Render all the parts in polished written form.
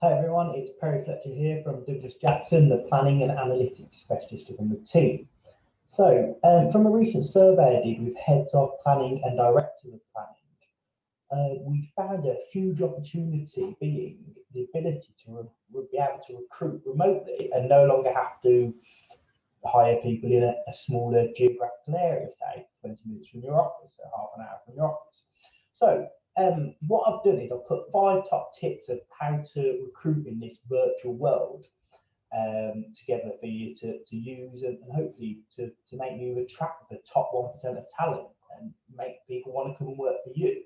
Hi everyone, it's Perry Fletcher here from Douglas Jackson, the Planning and Analytics Specialist within the team. So, from a recent survey I did with heads of planning and directors of planning, we found a huge opportunity being the ability to be able to recruit remotely and no longer have to hire people in a smaller geographical area, say 20 minutes from your office or half an hour from your office. So, what I've done is I've put 5 top tips of how to recruit in this virtual world together for you to use and hopefully to make you attract the top 1% of talent and make people want to come and work for you.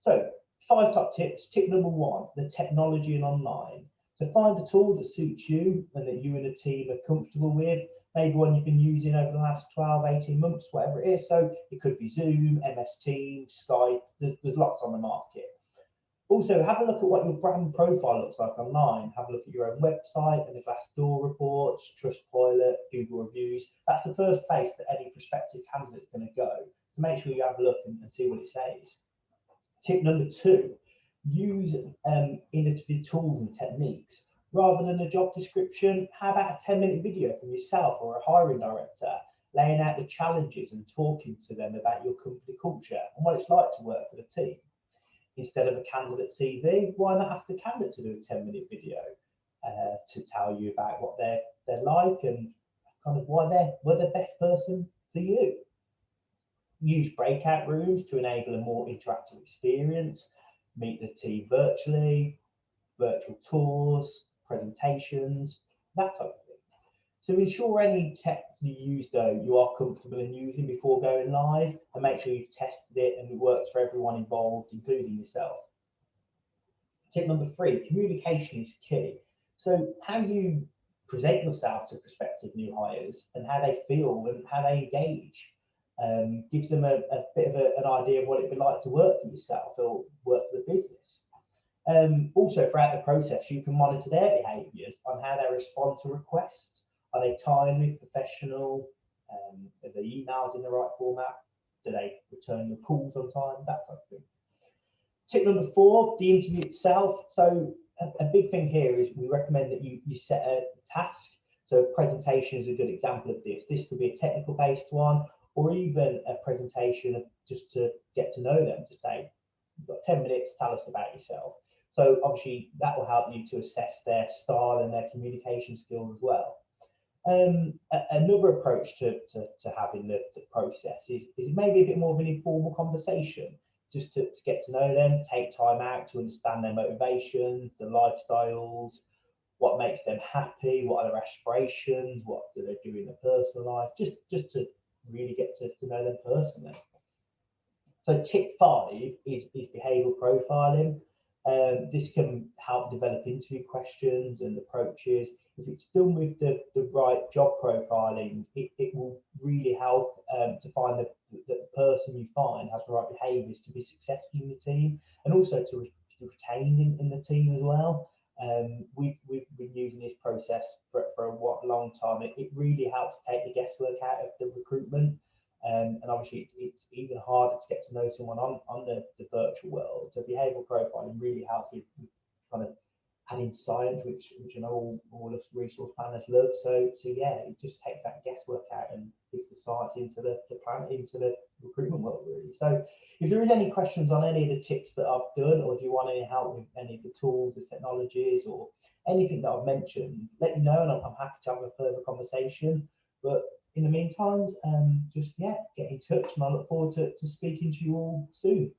So 5 top tips. Tip number 1, the technology and online. So find a tool that suits you and that you and the team are comfortable with. Maybe one you've been using over the last 12, 18 months, whatever it is. So it could be Zoom, MS Teams, Skype, there's lots on the market. Also, have a look at what your brand profile looks like online. Have a look at your own website and the Glassdoor reports, Trustpilot, Google reviews. That's the first place that any prospective candidate is going to go. So make sure you have a look and see what it says. Tip number 2, use innovative tools and techniques. Rather than a job description, how about a 10-minute video from yourself or a hiring director, laying out the challenges and talking to them about your company culture and what it's like to work with a team. Instead of a candidate CV, why not ask the candidate to do a 10-minute video to tell you about what they're like and kind of why they're the best person for you. Use breakout rooms to enable a more interactive experience. Meet the team virtually, virtual tours, presentations, that type of thing. So ensure any tech you use though you are comfortable in using before going live, and make sure you've tested it and it works for everyone involved, including yourself. Tip number 3, communication is key. So how you present yourself to prospective new hires and how they feel and how they engage gives them a bit of an idea of what it'd be like to work for yourself or work for the business. Also, throughout the process, you can monitor their behaviours on how they respond to requests. Are they timely, professional? Are the emails in the right format? Do they return your calls on time? That type of thing. Tip number 4, the interview itself. So a big thing here is we recommend that you set a task. So a presentation is a good example of this. This could be a technical based one, or even a presentation of just to get to know them, to say, you've got 10 minutes, tell us about yourself. So obviously that will help you to assess their style and their communication skills as well. Another approach to having the process is maybe a bit more of an informal conversation, just to get to know them, take time out to understand their motivations, their lifestyles, what makes them happy, what are their aspirations, what do they do in their personal life, just to really get to know them personally. So tip 5 is behavioural profiling. This can help develop interview questions and approaches. If it's done with the right job profiling, it will really help to find that the person you find has the right behaviours to be successful in the team, and also to retain in the team as well. We've been using this process for a long time. It really helps take the guesswork out of the recruitment. And obviously it's even harder to get to know someone on the virtual world. So behavioural profiling really helps with kind of adding science, which you know all us resource planners love. So yeah, it just takes that guesswork out and gives the science into the recruitment world really. So if there is any questions on any of the tips that I've done, or if you want any help with any of the tools, the technologies, or anything that I've mentioned, let me know and I'm happy to have a further conversation. But in the meantime, just get in touch, and I look forward to speaking to you all soon.